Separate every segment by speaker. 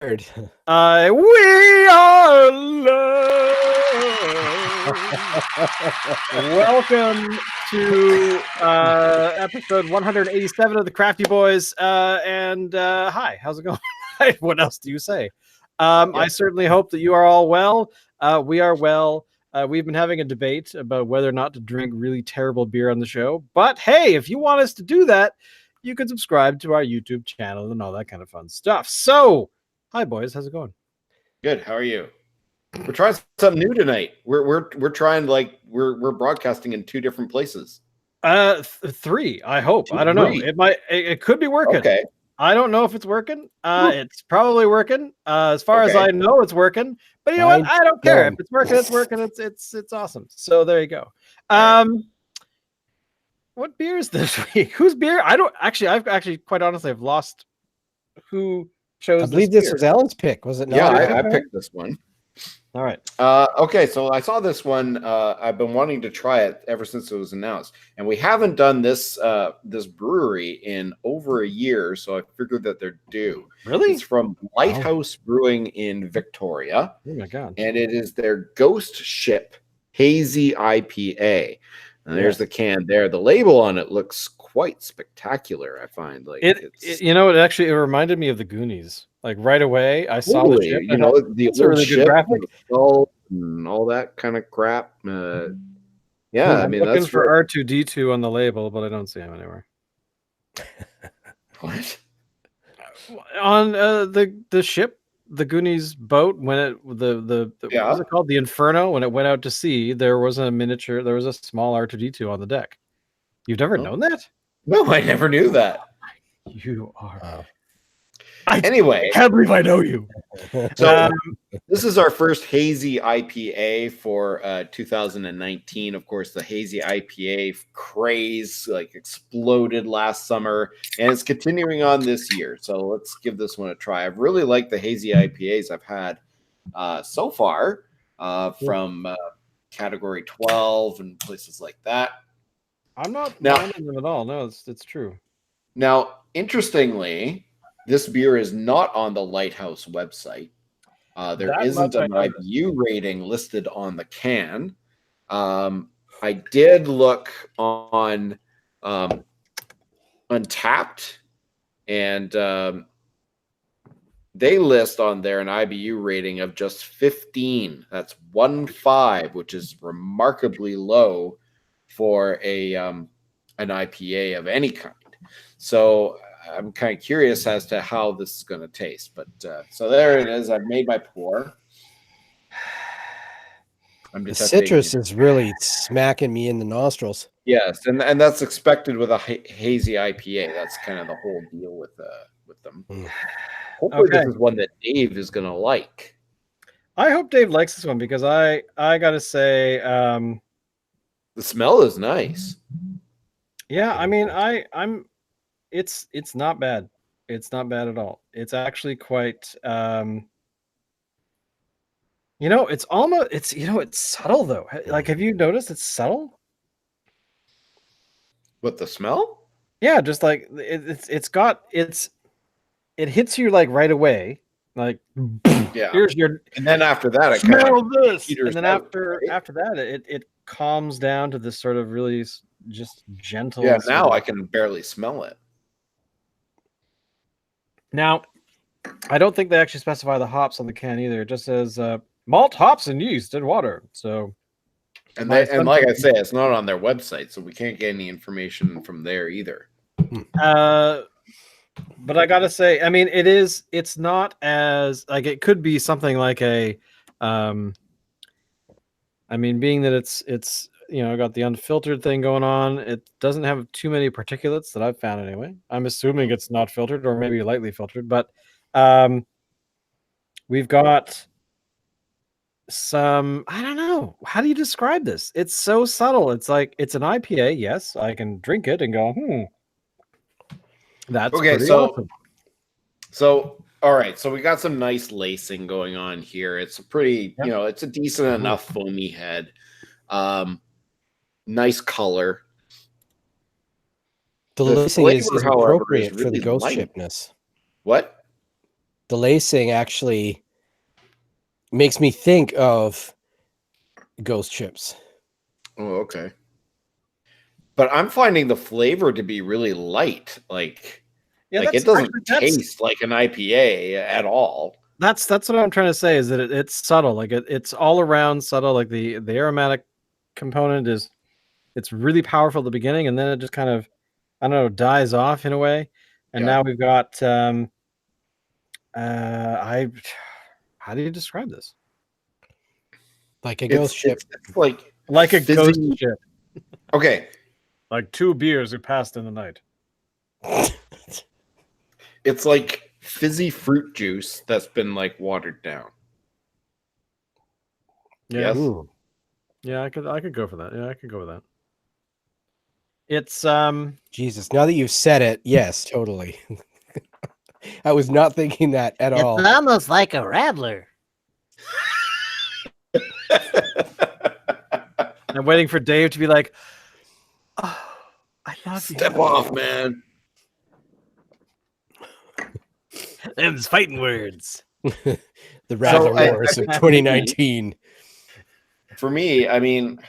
Speaker 1: We are love. Welcome to episode 187 of the Crafty Boys. Hi, how's it going? What else do you say? I certainly hope that you are all well. We are well. We've been having a debate about whether or not to drink really terrible beer on the show. But hey, if you want us to do that, you can subscribe to our YouTube channel and all that kind of fun stuff. So, hi boys, how's it going?
Speaker 2: Good. How are you? We're trying something new tonight. We're trying we're broadcasting in two different places.
Speaker 1: Three. I hope. I don't know. It could be working.
Speaker 2: Okay.
Speaker 1: I don't know if it's working. It's probably working. As far as I know, it's working. But you know what? I don't care if it's working. It's working. It's awesome. So there you go. What beer is this week? Whose beer? I've actually quite honestly I've lost who chose.
Speaker 3: I believe this was Alan's pick, was it not?
Speaker 2: Yeah, I picked this one.
Speaker 1: All right.
Speaker 2: Okay, so I saw this one. I've been wanting to try it ever since it was announced, and we haven't done this brewery in over a year, so I figured that they're due.
Speaker 1: Really?
Speaker 2: It's from Lighthouse Brewing in Victoria.
Speaker 1: Oh my god!
Speaker 2: And it is their Ghost Ship Hazy IPA. And there's the can there. The label on it looks quite spectacular. I find
Speaker 1: it reminded me of the Goonies. Like right away, I saw the ship.
Speaker 2: The old
Speaker 1: really
Speaker 2: ship
Speaker 1: good graphic
Speaker 2: and all that kind of crap.
Speaker 1: I'm looking for R2D2 on the label, but I don't see him anywhere.
Speaker 2: What?
Speaker 1: On the ship, the Goonies boat, when it what was it called? The Inferno. When it went out to sea, there was a small R2D2 on the deck. You've never known that?
Speaker 2: No, I never knew that.
Speaker 1: You are.
Speaker 2: Anyway,
Speaker 1: I can't believe I know you.
Speaker 2: So this is our first Hazy IPA for 2019. Of course, the Hazy IPA craze exploded last summer, and it's continuing on this year. So let's give this one a try. I've really liked the Hazy IPAs I've had so far from Category 12 and places like that.
Speaker 1: I'm not minding them at all. No, it's true.
Speaker 2: Now, interestingly, this beer is not on the Lighthouse website. There isn't an IBU rating listed on the can. I did look on Untapped, and they list on there an IBU rating of just 15. That's 1.5, which is remarkably low for an IPA of any kind. So I'm kind of curious as to how this is going to taste, but so there it is. I've made my pour.
Speaker 3: The citrus is really smacking me in the nostrils.
Speaker 2: Yes, and that's expected with a hazy IPA. That's kind of the whole deal with them. Hopefully, this is one that Dave is going to like.
Speaker 1: I hope Dave likes this one because I got to say,
Speaker 2: the smell is nice.
Speaker 1: Yeah, I mean, It's not bad. It's not bad at all. It's actually quite it's subtle though. Like, have you noticed it's subtle?
Speaker 2: What, the smell?
Speaker 1: Yeah, just like it hits you like right away. Like here's your,
Speaker 2: and then after that it
Speaker 1: smell this. And then after that it calms down to this sort of really just gentle.
Speaker 2: Yeah, now I can barely smell it.
Speaker 1: Now, I don't think they actually specify the hops on the can either. It just says malt, hops, and yeast and water. So,
Speaker 2: and like I say, it's not on their website, so we can't get any information from there either.
Speaker 1: But I gotta say, I mean, it's not as like it could be something like a, I mean, being that it's got the unfiltered thing going on. It doesn't have too many particulates that I've found anyway. I'm assuming it's not filtered or maybe lightly filtered, but we've got some, I don't know. How do you describe this? It's so subtle. It's like, it's an IPA. Yes, I can drink it and go, that's
Speaker 2: okay.
Speaker 1: Awesome.
Speaker 2: So, all right. So we got some nice lacing going on here. It's a pretty, it's a decent enough foamy head. Nice color.
Speaker 3: The lacing is appropriate for the ghost shipness.
Speaker 2: What?
Speaker 3: the lacing actually makes me think of ghost chips.
Speaker 2: Oh, okay. But I'm finding the flavor to be really light. Like it doesn't taste like an IPA at all.
Speaker 1: That's what I'm trying to say, is that it's subtle. Like it's all around subtle. Like the aromatic component it's really powerful at the beginning, and then it just kind of, I don't know, dies off in a way. And now we've got how do you describe this?
Speaker 3: Like a ghost chip.
Speaker 2: It's like
Speaker 1: a ghost chip.
Speaker 2: Okay.
Speaker 1: Like 2 beers who passed in the night.
Speaker 2: It's like fizzy fruit juice that's been like watered down.
Speaker 1: Yeah.
Speaker 2: Yes.
Speaker 3: Ooh.
Speaker 1: Yeah, I could go for that. Yeah, I could go with that. It's
Speaker 3: Jesus, now that you've said it, yes, totally. I was not thinking that at all.
Speaker 4: It's almost like a rattler.
Speaker 1: I'm waiting for Dave to be like, "Oh, I love you.
Speaker 2: Step off, man."
Speaker 4: Them's fighting words.
Speaker 3: The Rattler Wars of 2019.
Speaker 2: For me, I mean,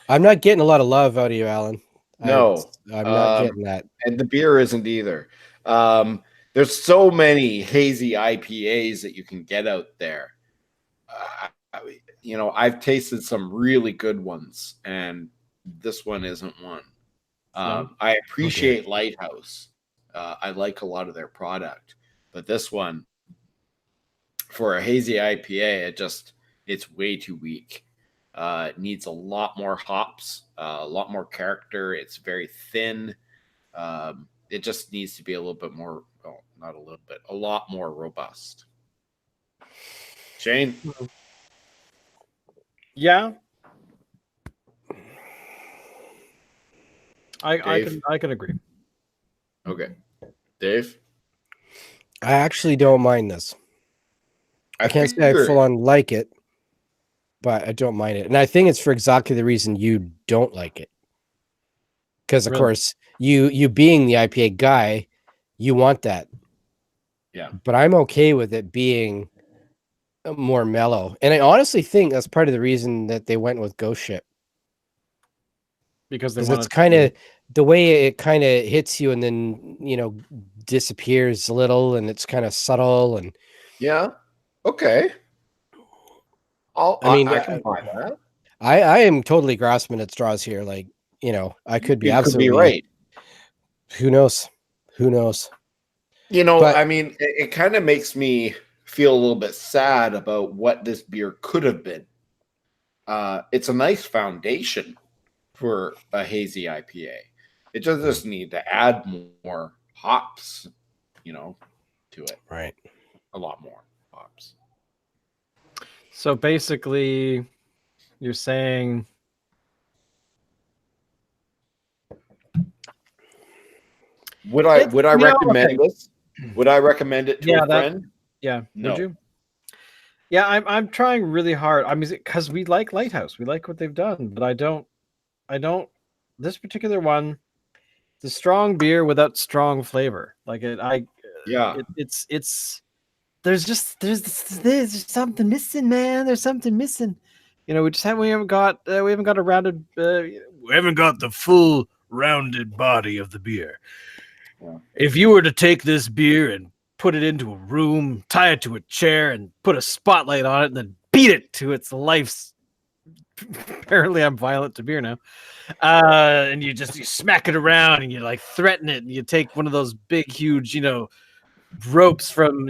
Speaker 3: I'm not getting a lot of love out of you, Alan.
Speaker 2: No,
Speaker 3: I'm not getting that.
Speaker 2: And the beer isn't either. There's so many hazy IPAs that you can get out there. I've tasted some really good ones, and this one isn't one. I appreciate Lighthouse. I like a lot of their product, but this one, for a hazy IPA, it's way too weak. It needs a lot more hops, a lot more character. It's very thin. It just needs to be a little bit more, well, not a little bit, a lot more robust. Shane?
Speaker 1: Yeah. I can agree.
Speaker 2: Okay. Dave?
Speaker 3: I actually don't mind this. I can't say I full on like it, but I don't mind it. And I think it's for exactly the reason you don't like it. Because, of course, you being the IPA guy, you want that.
Speaker 2: Yeah.
Speaker 3: But I'm okay with it being more mellow. And I honestly think that's part of the reason that they went with Ghost Ship. Because it's kind of the way it kind of hits you and then, disappears a little, and it's kind of subtle. And
Speaker 2: yeah. Okay. I can buy that.
Speaker 3: I am totally grasping at straws here. Like, I could be absolutely
Speaker 2: right.
Speaker 3: Who knows?
Speaker 2: I mean, it kind of makes me feel a little bit sad about what this beer could have been. It's a nice foundation for a hazy IPA. It just need to add more hops, to it.
Speaker 3: Right.
Speaker 2: A lot more hops.
Speaker 1: So basically, you're saying
Speaker 2: would I recommend this? Would I recommend it to a friend?
Speaker 1: Yeah.
Speaker 2: No.
Speaker 1: Would you? Yeah, I'm trying really hard. I mean, because we like Lighthouse, we like what they've done, but I don't. This particular one, it's a strong beer without strong flavor. Like it's. There's something missing, man. There's something missing. We haven't got a rounded. We haven't got the full rounded body of the beer. Yeah. If you were to take this beer and put it into a room, tie it to a chair, and put a spotlight on it, and then beat it to its life's. Apparently, I'm violent to beer now. And you smack it around, and you like threaten it, and you take one of those big, huge, ropes from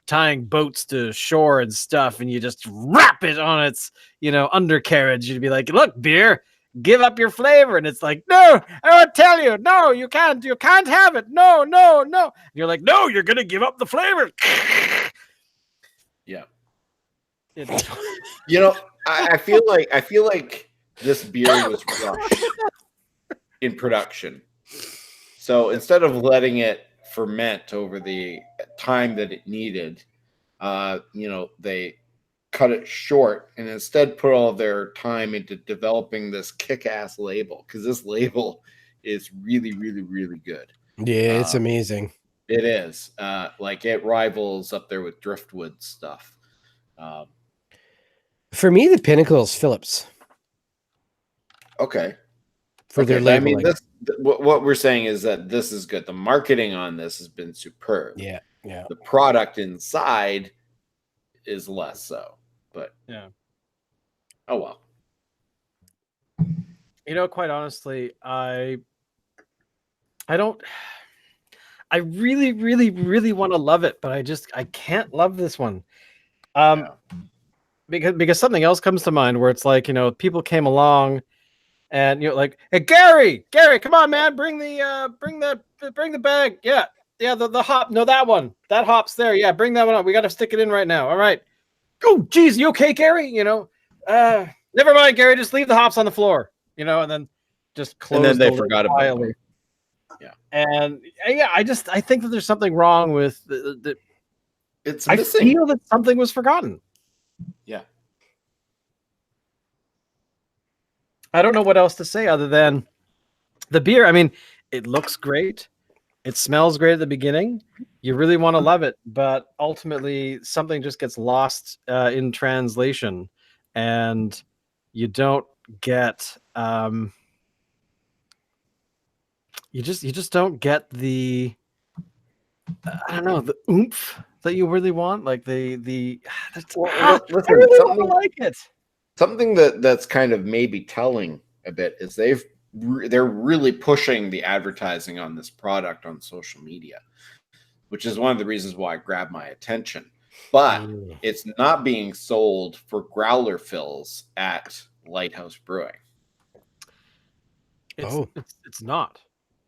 Speaker 1: tying boats to shore and stuff, and you just wrap it on its undercarriage. You'd be like, look, beer, give up your flavor. And it's like, no, I won't tell you. No, you can't have it. No. And you're like, no, you're gonna give up the flavor.
Speaker 2: Yeah. I feel like this beer was rushed in production. So instead of letting it ferment over the time that it needed, they cut it short and instead put all their time into developing this kick-ass label, because this label is really, really, really good.
Speaker 3: Yeah, it's amazing.
Speaker 2: It is. Like it rivals up there with Driftwood stuff.
Speaker 3: For me, the pinnacle is Phillips.
Speaker 2: Okay.
Speaker 3: For their labeling.
Speaker 2: I mean, what we're saying is that this is good. The marketing on this has been superb.
Speaker 3: Yeah.
Speaker 2: The product inside is less so, but
Speaker 1: yeah.
Speaker 2: Oh well.
Speaker 1: Quite honestly, I really, really, really want to love it, but I can't love this one. Because something else comes to mind where it's like, people came along and like, hey, Gary, come on, man, bring the bag. Yeah, the hop. No, that hop's there. Yeah, bring that one up. We got to stick it in right now. All right. Oh, geez, you okay, Gary? Never mind, Gary. Just leave the hops on the floor. And then just close.
Speaker 2: And then they forgot about it.
Speaker 1: Yeah, and I think that there's something wrong with
Speaker 2: it's
Speaker 1: I
Speaker 2: missing.
Speaker 1: feel that something was forgotten.
Speaker 2: Yeah.
Speaker 1: I don't know what else to say other than the beer. I mean, it looks great. It smells great at the beginning. You really want to love it, but ultimately something just gets lost in translation, and you don't get you just don't get the I don't know, the oomph that you really want. Like listen, I really want to like it.
Speaker 2: Something that's kind of maybe telling a bit is they're really pushing the advertising on this product on social media, which is one of the reasons why it grabbed my attention. But it's not being sold for growler fills at Lighthouse Brewing.
Speaker 1: It's not.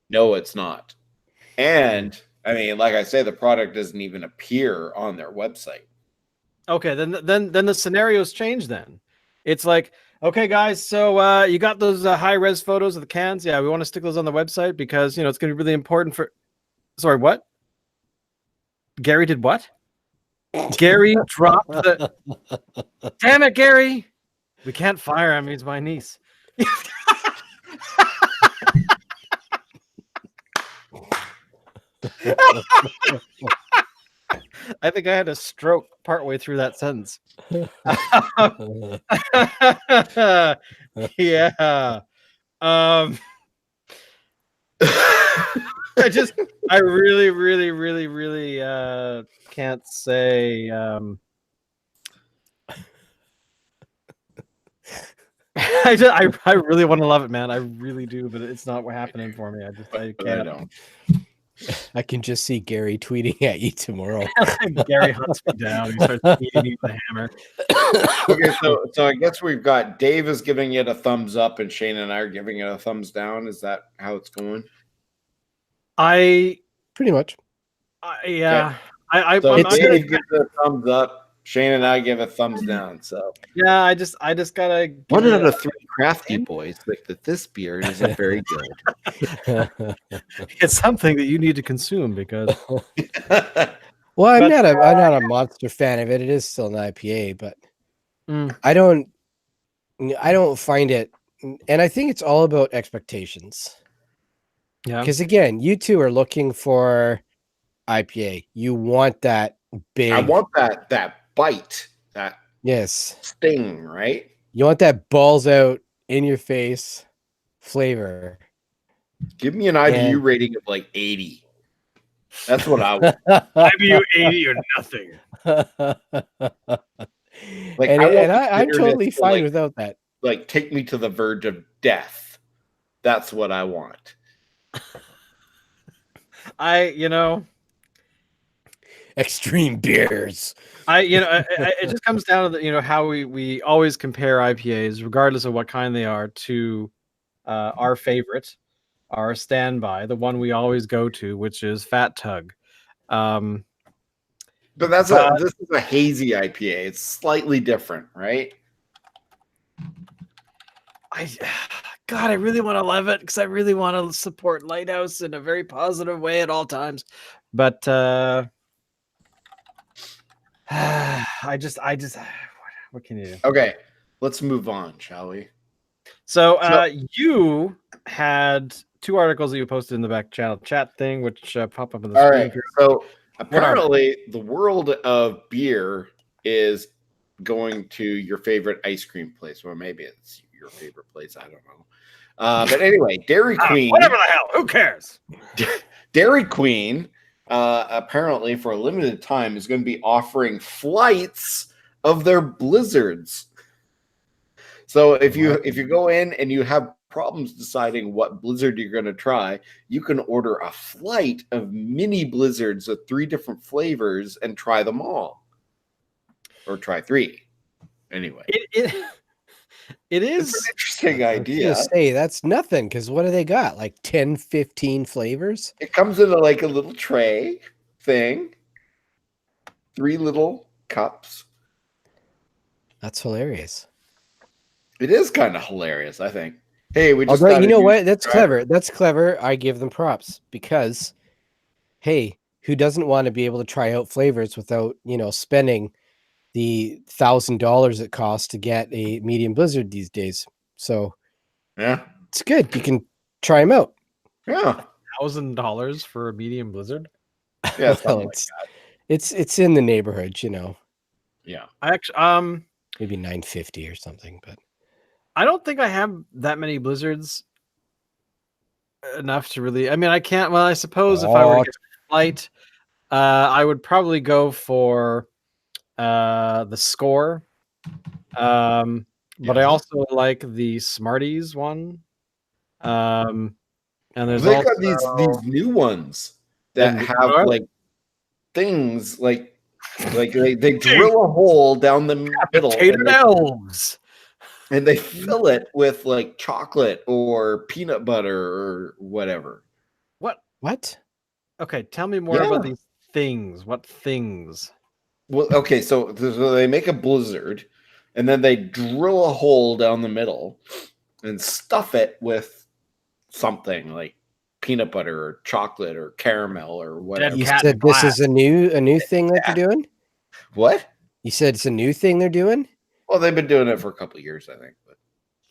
Speaker 2: No, it's not. And I mean, like I say, the product doesn't even appear on their website.
Speaker 1: Okay, then the scenarios change. Then it's like, okay, guys, so you got those high res photos of the cans. Yeah, we want to stick those on the website because it's going to be really important for. Sorry, what? Gary did what? Gary dropped the. Damn it, Gary! We can't fire him. He's my niece. I think I had a stroke partway through that sentence. Yeah. I really, really, really, really can't say. I really want to love it, man. I really do, but it's not happening for me. I can't.
Speaker 2: I don't.
Speaker 3: I can just see Gary tweeting at you tomorrow.
Speaker 1: Gary hunts me down. He starts beating me with a hammer.
Speaker 2: Okay, so I guess we've got Dave is giving it a thumbs up, and Shane and I are giving it a thumbs down. Is that how it's going?
Speaker 3: Pretty much.
Speaker 1: Yeah.
Speaker 2: Okay. So Dave gives it a thumbs up. Shane and I give a thumbs down. So
Speaker 1: yeah, I just gotta.
Speaker 2: 1 out of 3 crafty boys think that this beer isn't very good.
Speaker 1: It's something that you need to consume because.
Speaker 3: Well, I'm not a monster fan of it. It is still an IPA, but I don't find it, and I think it's all about expectations. Yeah, because again, you two are looking for IPA. You want that big.
Speaker 2: I want that bite, that
Speaker 3: yes
Speaker 2: sting, right?
Speaker 3: You want that balls out in your face flavor.
Speaker 2: Give me an IBU rating of like 80. That's what I want.
Speaker 1: IBU 80 or nothing.
Speaker 3: Like, I'm totally fine without that.
Speaker 2: Like, take me to the verge of death. That's what I want.
Speaker 3: Extreme beers.
Speaker 1: It just comes down to the, how we always compare IPAs, regardless of what kind they are, to our favorite, our standby, the one we always go to, which is Fat Tug.
Speaker 2: But this is a hazy IPA. It's slightly different, right?
Speaker 1: God, I really want to love it because I really want to support Lighthouse in a very positive way at all times. But I just what can you do?
Speaker 2: Okay, let's move on, shall we?
Speaker 1: So you had two articles that you posted in the back channel chat thing, which pop up on the
Speaker 2: All
Speaker 1: screen.
Speaker 2: right. So apparently, the world of beer is going to your favorite ice cream place, or maybe it's your favorite place. I don't know. But anyway, Dairy Queen.
Speaker 1: Whatever the hell, who cares?
Speaker 2: Dairy Queen, apparently for a limited time, is going to be offering flights of their blizzards. So if you go in and you have problems deciding what blizzard you're going to try, you can order a flight of mini blizzards with 3 different flavors and try them all, or try 3. Anyway,
Speaker 1: it is
Speaker 2: an interesting idea.
Speaker 3: Say that's nothing, because what do they got? Like 10, 15 flavors?
Speaker 2: It comes in like a little tray thing, 3 little cups.
Speaker 3: That's hilarious.
Speaker 2: It is kind of hilarious, I think. Hey, we just
Speaker 3: you know what? That's clever. That's clever. I give them props because, hey, who doesn't want to be able to try out flavors without, spending the $1,000 it costs to get a medium blizzard these days? So
Speaker 2: yeah,
Speaker 3: it's good. You can try them out.
Speaker 2: Yeah,
Speaker 1: $1,000 for a medium blizzard.
Speaker 2: Yeah,
Speaker 3: well, it's in the neighborhood,
Speaker 2: Yeah,
Speaker 1: I actually
Speaker 3: maybe $9.50 or something, but
Speaker 1: I don't think I have that many blizzards enough to really. I mean, I can't. Well, I suppose if I were to get a flight, I would probably go for the Score. But I also like the Smarties one. And there's
Speaker 2: they
Speaker 1: also
Speaker 2: got these new ones that have like things like they drill a hole down the middle.
Speaker 1: Catered elves.
Speaker 2: And they fill it with like chocolate or peanut butter or whatever.
Speaker 3: What?
Speaker 1: Okay, tell me more about these things. What things?
Speaker 2: Well, okay, so they make a blizzard and then they drill a hole down the middle and stuff it with something like peanut butter or chocolate or caramel or whatever.
Speaker 3: You said this is a new thing that they're doing?
Speaker 2: What?
Speaker 3: You said it's a new thing they're doing?
Speaker 2: Well, they've been doing it for a couple of years, I think. But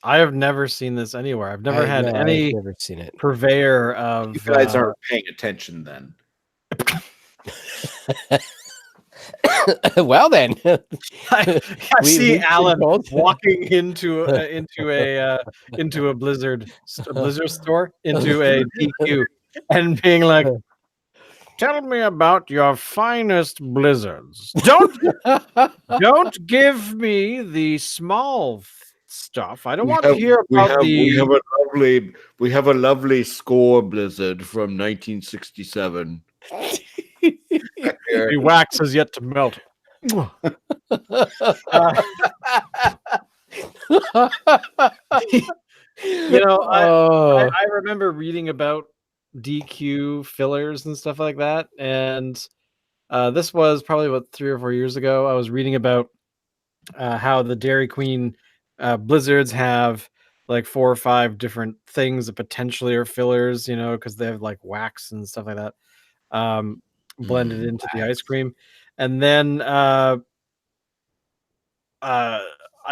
Speaker 1: I have never seen this anywhere. I've never had any
Speaker 3: I've never seen it.
Speaker 1: purveyor of.
Speaker 2: You guys aren't paying attention then.
Speaker 3: Well then,
Speaker 1: I see Alan walking into a blizzard store, into a DQ, and being like, "Tell me about your finest blizzards. Don't give me the small stuff. I don't want to hear about
Speaker 2: we have a lovely Score blizzard from 1967.
Speaker 1: The wax has yet to melt." I remember reading about DQ fillers and stuff like that, and this was probably about 3 or 4 years ago. I was reading about how the Dairy Queen blizzards have like 4 or 5 different things that potentially are fillers, because they have like wax and stuff like that blended into the ice cream. And then I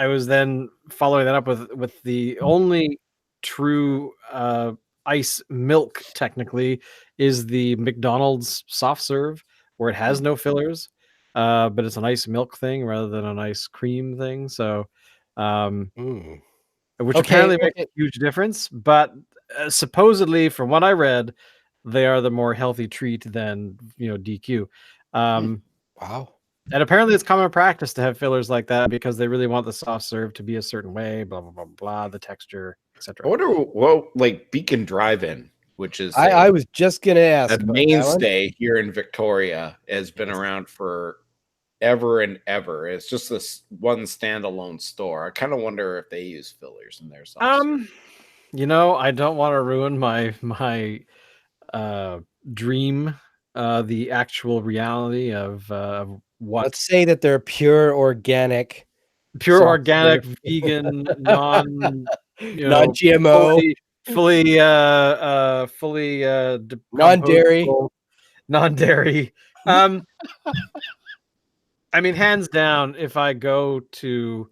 Speaker 1: was then following that up with the only true ice milk, technically, is the McDonald's soft serve, where it has no fillers, but it's an ice milk thing rather than an ice cream thing. So which apparently makes a huge difference, but supposedly, from what I read, they are the more healthy treat than DQ.
Speaker 3: Wow.
Speaker 1: And apparently it's common practice to have fillers like that because they really want the soft serve to be a certain way, blah blah blah blah, the texture, etc.
Speaker 2: I wonder like Beacon Drive-In, which is
Speaker 3: I was just gonna ask,
Speaker 2: a mainstay here in Victoria, has been around for ever and ever. It's just this one standalone store. I kind of wonder if they use fillers in their soft serve.
Speaker 1: I don't want to ruin my dream, the actual reality of what.
Speaker 3: Let's say that they're pure organic,
Speaker 1: vegan,
Speaker 3: non-GMO,
Speaker 1: fully non-dairy. I mean, hands down, if I go to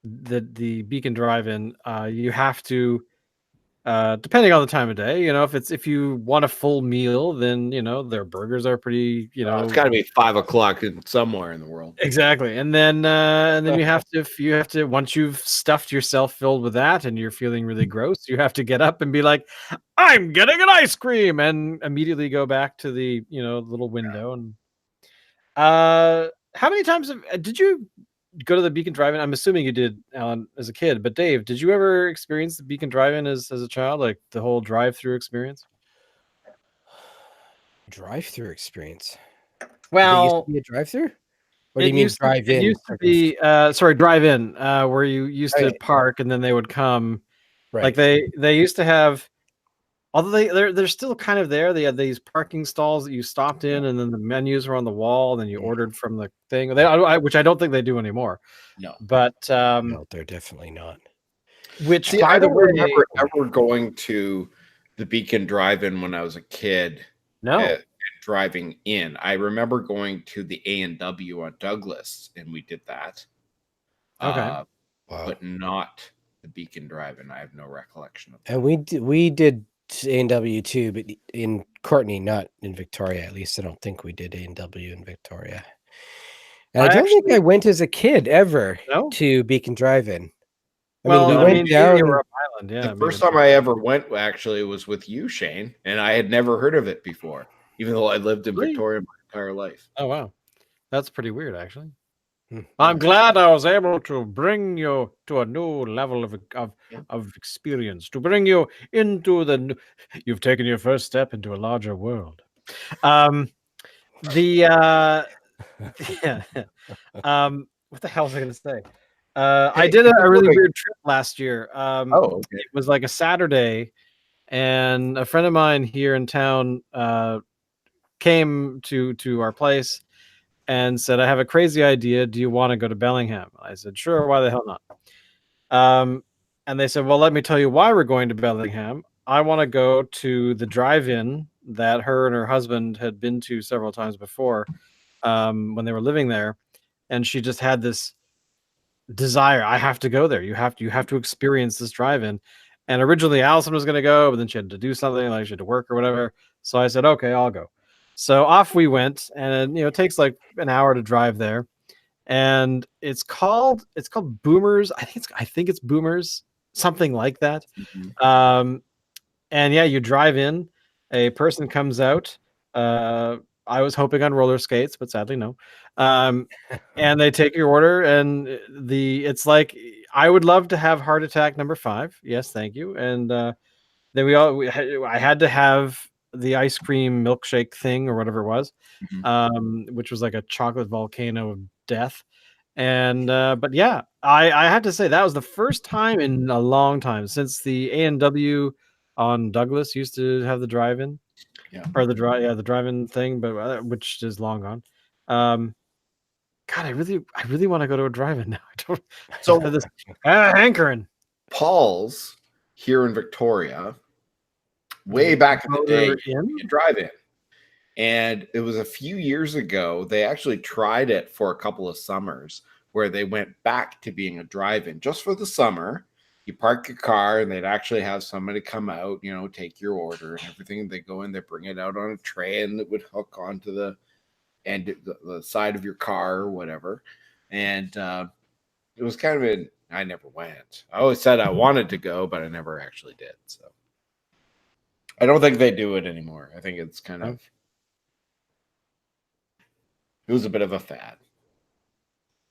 Speaker 1: the Beacon Drive-In, you have to depending on the time of day. If you want a full meal, then their burgers are pretty.
Speaker 2: It's got to be 5 o'clock somewhere in the world.
Speaker 1: Exactly, and then you have to once you've stuffed yourself filled with that, and you're feeling really gross, you have to get up and be like, I'm getting an ice cream, and immediately go back to the little window. And how many times did you go to the Beacon Drive-In? I'm assuming you did, Alan, as a kid. But Dave, did you ever experience the Beacon Drive-In as a child, like the whole drive-through experience?
Speaker 3: Drive-through experience.
Speaker 1: Well,
Speaker 3: it used to be a drive-through. What do you mean drive-in?
Speaker 1: It used to be drive-in, where you used to park and then they would come. Right. Like they used to have. Although they're still kind of there. They had these parking stalls that you stopped in, and then the menus were on the wall, and then you ordered from the thing. Which I don't think they do anymore.
Speaker 2: No,
Speaker 1: but
Speaker 3: no, they're definitely not.
Speaker 1: Which
Speaker 2: I don't remember ever going to the Beacon Drive-In when I was a kid.
Speaker 1: No,
Speaker 2: driving in. I remember going to the A&W on Douglas, and we did that.
Speaker 1: Okay,
Speaker 2: but not the Beacon Drive-In. I have no recollection of that.
Speaker 3: And we did A&W too, but in Courtney, not in Victoria. At least I don't think we did A&W in Victoria. And I don't think I went as a kid ever to Beacon Drive-In. We went down.
Speaker 1: Island, yeah.
Speaker 2: The first time I ever went actually was with you, Shane, and I had never heard of it before, even though I lived in Victoria my entire life.
Speaker 1: Oh wow, that's pretty weird, actually. I'm glad I was able to bring you to a new level of experience, to bring you into you've taken your first step into a larger world. What the hell was I going to say? I did a really weird trip last year. It was like a Saturday, and a friend of mine here in town came to our place and said, I have a crazy idea. Do you want to go to Bellingham? I said, sure. Why the hell not? And they said, well, let me tell you why we're going to Bellingham. I want to go to the drive-in that her and her husband had been to several times before when they were living there. And she just had this desire. I have to go there. You have to experience this drive-in. And originally Allison was going to go, but then she had to do something, like she had to work or whatever. So I said, okay, I'll go. So off we went, and it takes like an hour to drive there. And it's called Boomers. I think it's Boomers, something like that. Mm-hmm. And yeah, you drive in, a person comes out. I was hoping on roller skates, but sadly no. And they take your order, and it's like, I would love to have heart attack number 5. Yes, thank you. And then I had to have the ice cream milkshake thing or whatever it was, which was like a chocolate volcano of death. And but yeah, I have to say that was the first time in a long time since the A&W on Douglas used to have the drive-in, or the drive-in thing, but which is long gone. God, I really want to go to a drive-in now. I don't. So this hankering.
Speaker 2: Paul's here in Victoria, way back in the day, you drive in. And it was a few years ago, they actually tried it for a couple of summers where they went back to being a drive-in just for the summer. You park your car and they'd actually have somebody come out, take your order and everything. They go in, they bring it out on a tray, and it would hook onto the end, the side of your car or whatever. And it was kind of I never went. I always said I wanted to go, but I never actually did. So I don't think they do it anymore. I think it's kind of, it was a bit of a fad.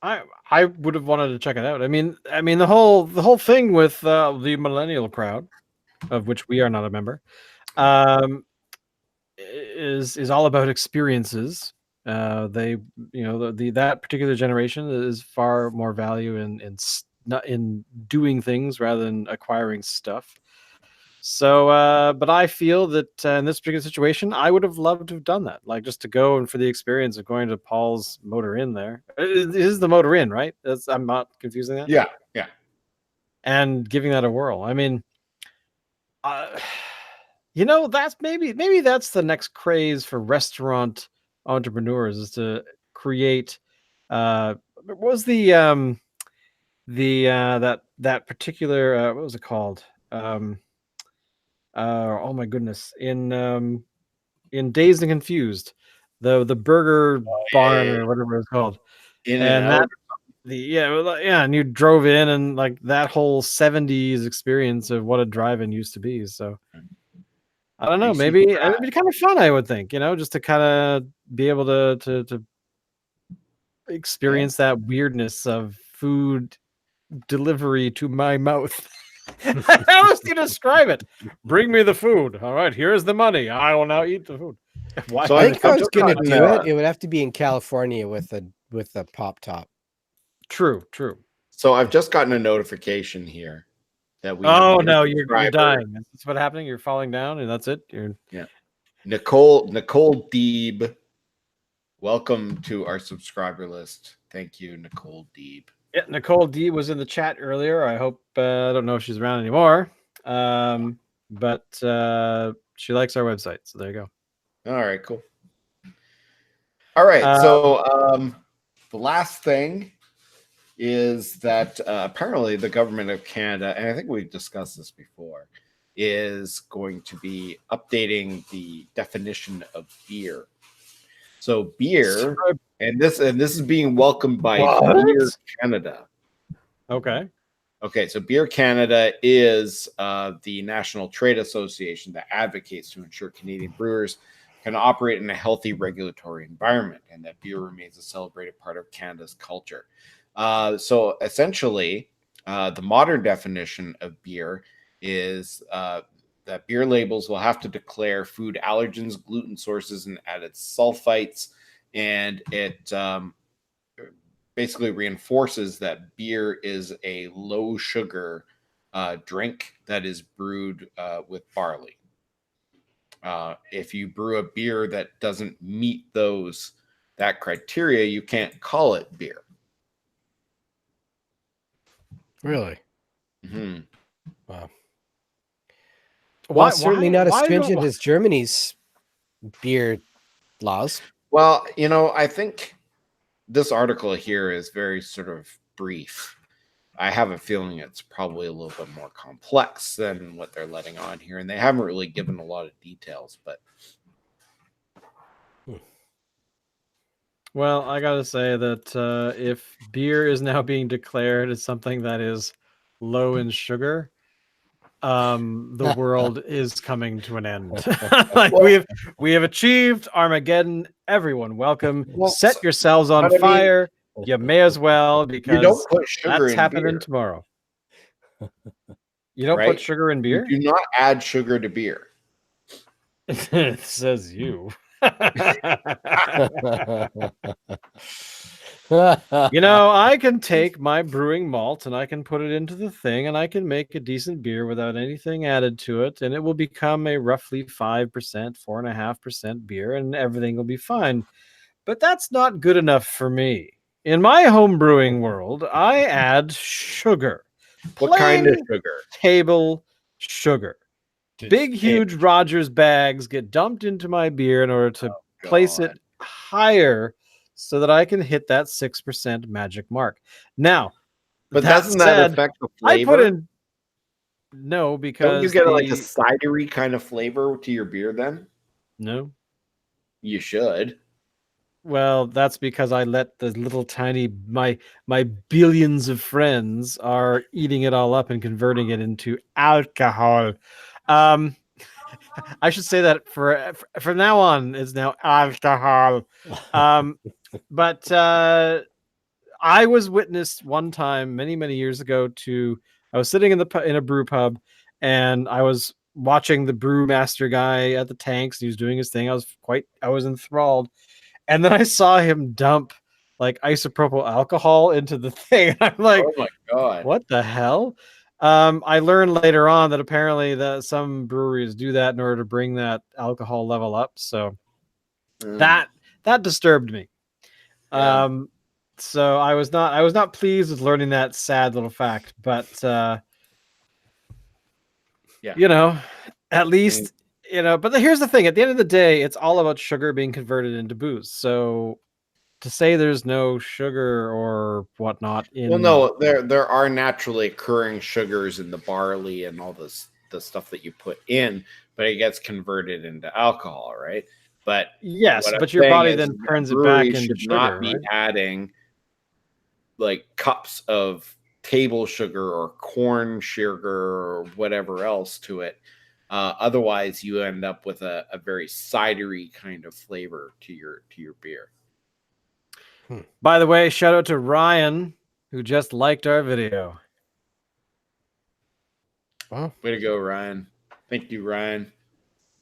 Speaker 1: I would have wanted to check it out. I mean the whole thing with the millennial crowd, of which we are not a member, is all about experiences. They, that particular generation is far more value in doing things rather than acquiring stuff. So, but I feel that in this particular situation, I would have loved to have done that, like just to go and for the experience of going to Paul's Motor Inn there. It is the Motor Inn, right? I'm not confusing that.
Speaker 2: Yeah.
Speaker 1: And giving that a whirl. I mean, that's maybe that's the next craze for restaurant entrepreneurs, is to create. What was that particular what was it called? oh my goodness, in Dazed and Confused, the burger barn or whatever it's called,
Speaker 2: In
Speaker 1: and
Speaker 2: out.
Speaker 1: and you drove in and like that whole 70s experience of what a drive-in used to be. So I don't know, maybe it'd be kind of fun, I would think, just to kind of be able to experience that weirdness of food delivery to my mouth. How else do you describe it? Bring me the food. All right, here's the money. I will now eat the food. Why?
Speaker 3: So I think if I was going to do it, it would have to be in California with a pop top.
Speaker 1: True.
Speaker 2: So I've just gotten a notification here that we.
Speaker 1: Oh no, you're dying. That's what's happening. You're falling down, and that's it.
Speaker 2: Nicole Deeb. Welcome to our subscriber list. Thank you, Nicole Deeb.
Speaker 1: Yeah, Nicole D was in the chat earlier. I hope I don't know if she's around anymore. But she likes our website, so there you go.
Speaker 2: All right, cool. All right, so the last thing is that apparently the government of Canada, and I think we've discussed this before, is going to be updating the definition of beer. So beer, and this is being welcomed by Beer Canada.
Speaker 1: Okay.
Speaker 2: So Beer Canada is the national trade association that advocates to ensure Canadian brewers can operate in a healthy regulatory environment and that beer remains a celebrated part of Canada's culture. So essentially, the modern definition of beer is that beer labels will have to declare food allergens, gluten sources, and added sulfites. And it basically reinforces that beer is a low sugar drink that is brewed with barley. If you brew a beer that doesn't meet that criteria, you can't call it beer.
Speaker 3: Really?
Speaker 2: Mm-hmm.
Speaker 3: Wow. Well, certainly not as stringent as Germany's beer laws.
Speaker 2: Well, I think this article here is very sort of brief. I have a feeling it's probably a little bit more complex than what they're letting on here, and they haven't really given a lot of details, but
Speaker 1: Well, I gotta say that if beer is now being declared as something that is low in sugar, the world is coming to an end. we have achieved Armageddon. Everyone, welcome. Set yourselves on fire. You may as well, because
Speaker 2: you don't put sugar
Speaker 1: that's
Speaker 2: in
Speaker 1: happening
Speaker 2: beer.
Speaker 1: Tomorrow. You don't put sugar in beer?
Speaker 2: You do not add sugar to beer.
Speaker 1: It says you. I can take my brewing malt and I can put it into the thing and I can make a decent beer without anything added to it, and it will become a roughly 5%, 4.5% beer, and everything will be fine. But that's not good enough for me. In my home brewing world, I add sugar.
Speaker 2: What kind of sugar?
Speaker 1: Table sugar. Big, huge Rogers bags get dumped into my beer in order to place it higher so that I can hit that 6% magic mark. Now,
Speaker 2: but doesn't that affect the flavor?
Speaker 1: I put in because
Speaker 2: don't you get like a cidery kind of flavor to your beer then?
Speaker 1: No.
Speaker 2: You should.
Speaker 1: Well, that's because I let the little tiny my billions of friends are eating it all up and converting it into alcohol. I should say that from now on, it's now alcohol. But I was witnessed one time many years ago I was sitting in a brew pub and I was watching the brewmaster guy at the tanks. He was doing his thing. I was enthralled. And then I saw him dump like isopropyl alcohol into the thing. I'm like,
Speaker 2: oh my God,
Speaker 1: what the hell? I learned later on that apparently that some breweries do that in order to bring that alcohol level up. So that disturbed me. Yeah. So I was not pleased with learning that sad little fact, but at least but here's the thing, at the end of the day, it's all about sugar being converted into booze. So to say there's no sugar or whatnot in
Speaker 2: no, there are naturally occurring sugars in the barley and all this the stuff that you put in, but it gets converted into alcohol, right? But
Speaker 1: yes,
Speaker 2: what
Speaker 1: but
Speaker 2: I'm
Speaker 1: your
Speaker 2: saying
Speaker 1: body
Speaker 2: is
Speaker 1: then
Speaker 2: the
Speaker 1: turns it
Speaker 2: brewery
Speaker 1: back into
Speaker 2: should
Speaker 1: sugar,
Speaker 2: not be
Speaker 1: right?
Speaker 2: adding like cups of table sugar or corn sugar or whatever else to it. Otherwise, you end up with a very cidery kind of flavor to your beer.
Speaker 1: By the way, shout out to Ryan, who just liked our video.
Speaker 3: Oh.
Speaker 2: Way to go, Ryan. Thank you, Ryan.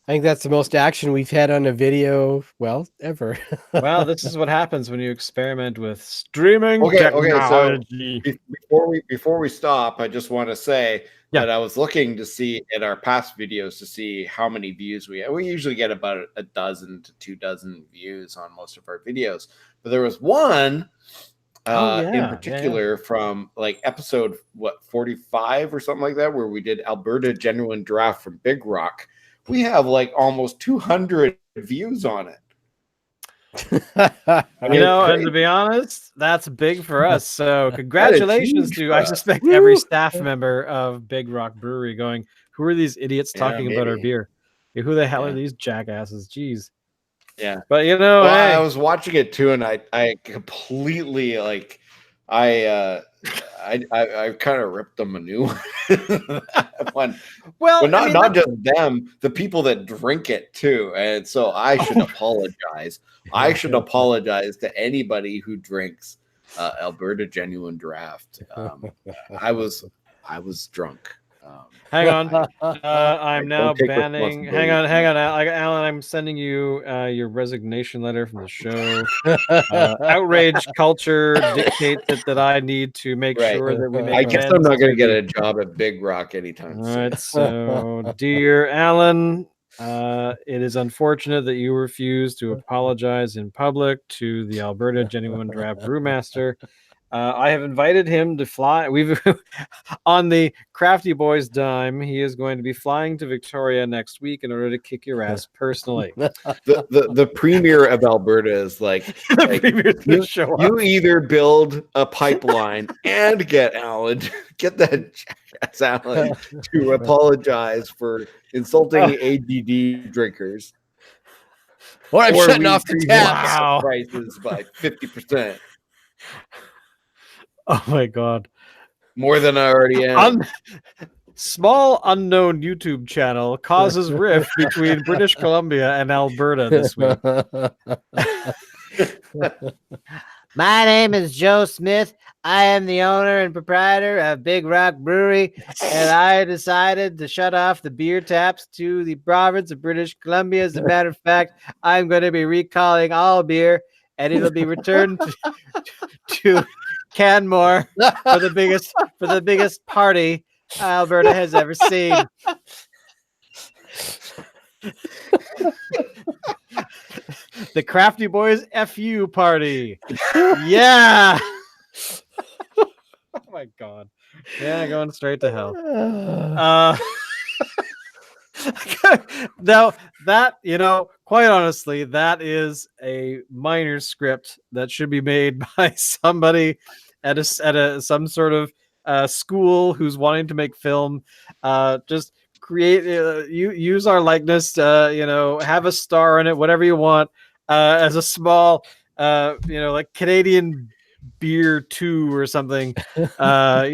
Speaker 3: I think that's the most action we've had on a video, well, ever.
Speaker 1: Well, this is what happens when you experiment with streaming
Speaker 2: Okay,
Speaker 1: technology.
Speaker 2: so before we stop, I just want to say
Speaker 1: Yeah.
Speaker 2: that I was looking to see in our past videos to see how many views we have. We usually get about a dozen to 2 dozen views on most of our videos, but there was one in particular from like episode 45 or something like that, where we did Alberta Genuine Draft from Big Rock. We have like almost 200 views on it.
Speaker 1: You know, and to be honest, that's big for us. So congratulations to, I suspect, every staff member of Big Rock Brewery going, who are these idiots talking about our beer? Who the hell are these jackasses? Jeez.
Speaker 2: Yeah.
Speaker 1: But you know,
Speaker 2: well,
Speaker 1: hey.
Speaker 2: I was watching it too, and I completely like I kind of ripped them a new one.
Speaker 1: Well,
Speaker 2: but not just them, the people that drink it too. And so I should apologize. I should apologize to anybody who drinks Alberta Genuine Draft. I was drunk.
Speaker 1: Hang on. I'm now banning. Hang on, Alan. I'm sending you your resignation letter from the show. Outrage culture dictates that I need to make sure that we make.
Speaker 2: I guess I'm not going to get a job at Big Rock anytime soon.
Speaker 1: All right. So, dear Alan, it is unfortunate that you refused to apologize in public to the Alberta Genuine Draft Brewmaster. I have invited him to fly. We've on the Crafty Boys dime. He is going to be flying to Victoria next week in order to kick your ass personally.
Speaker 2: The premier of Alberta is like, you either build a pipeline and get that jackass Alan to apologize for insulting ADD drinkers,
Speaker 3: or I'm shutting off the tap
Speaker 2: prices by 50%.
Speaker 1: Oh my god.
Speaker 2: More than I already am.
Speaker 1: Small unknown YouTube channel causes rift between British Columbia and Alberta this week.
Speaker 4: My name is Joe Smith. I am the owner and proprietor of Big Rock Brewery, and I decided to shut off the beer taps to the province of British Columbia. As a matter of fact, I'm going to be recalling all beer, and it'll be returned to Canmore for the biggest party Alberta has ever seen. The Crafty Boys FU party. Yeah.
Speaker 1: Oh my god. Yeah, going straight to hell. Now that, quite honestly, that is a minor script that should be made by somebody at some sort of school who's wanting to make film. Just create, use our likeness, have a star in it, whatever you want, as a small, like Canadian Beer 2 or something. Or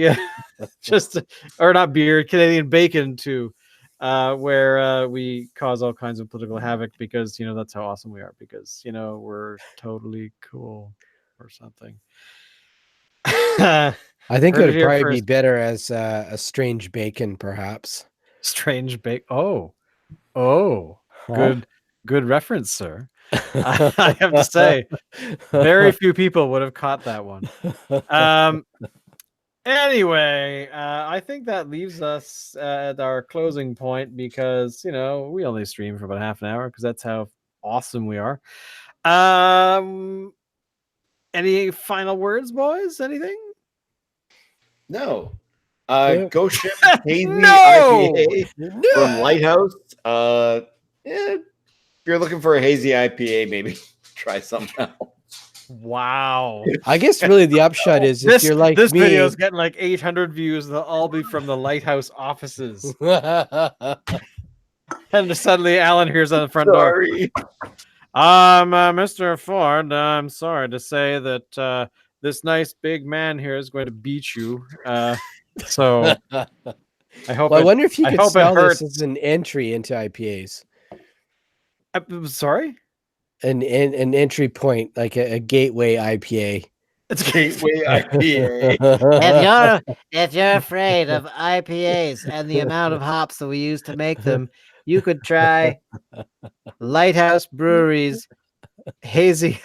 Speaker 1: not beer, Canadian Bacon 2. Where we cause all kinds of political havoc because that's how awesome we are, because we're totally cool or something.
Speaker 3: I think it would probably be better as a strange bacon, perhaps.
Speaker 1: Strange bacon. Good reference, sir. I have to say, very few people would have caught that one. Anyway, I think that leaves us at our closing point because, we only stream for about half an hour because that's how awesome we are. Any final words, boys? Anything?
Speaker 2: No. Go ship Hazy IPA from Lighthouse. If you're looking for a Hazy IPA, maybe try something else.
Speaker 1: Wow.
Speaker 3: I guess really the upshot is if you're like
Speaker 1: this
Speaker 3: me,
Speaker 1: video is getting like 800 views. They'll all be from the Lighthouse offices. And suddenly Alan hears on the front door. Mr. Ford, I'm sorry to say that this nice big man here is going to beat you. So I hope.
Speaker 3: Well, I wonder if you could sell
Speaker 1: hurts.
Speaker 3: this as an entry into IPAs.
Speaker 1: Sorry?
Speaker 3: An entry point, like a gateway IPA.
Speaker 2: It's gateway IPA.
Speaker 4: If you're afraid of IPAs and the amount of hops that we use to make them, you could try Lighthouse Brewery's Hazy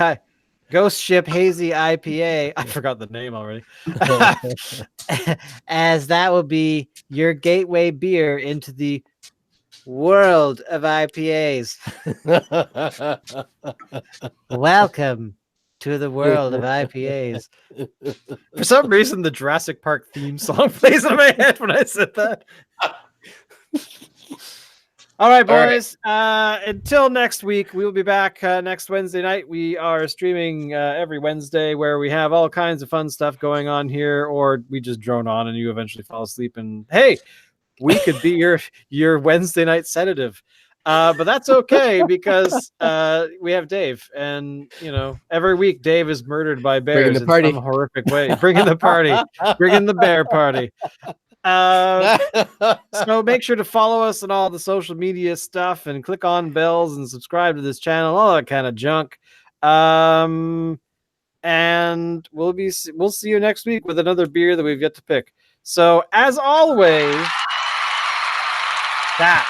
Speaker 4: Ghost Ship Hazy IPA. I forgot the name already. As that will be your gateway beer into the world of IPAs. Welcome to the world of IPAs.
Speaker 1: For some reason, the Jurassic Park theme song plays in my head when I said that. All right, boys. Until next week, we will be back next Wednesday night. We are streaming every Wednesday where we have all kinds of fun stuff going on here, or we just drone on and you eventually fall asleep. And hey, we could be your Wednesday night sedative. But that's okay because we have Dave, and every week Dave is murdered by bears in some horrific way. Bringing the party, bringing the bear party. So make sure to follow us on all the social media stuff and click on bells and subscribe to this channel, all that kind of junk. And we'll see you next week with another beer that we've yet to pick. So as always, that.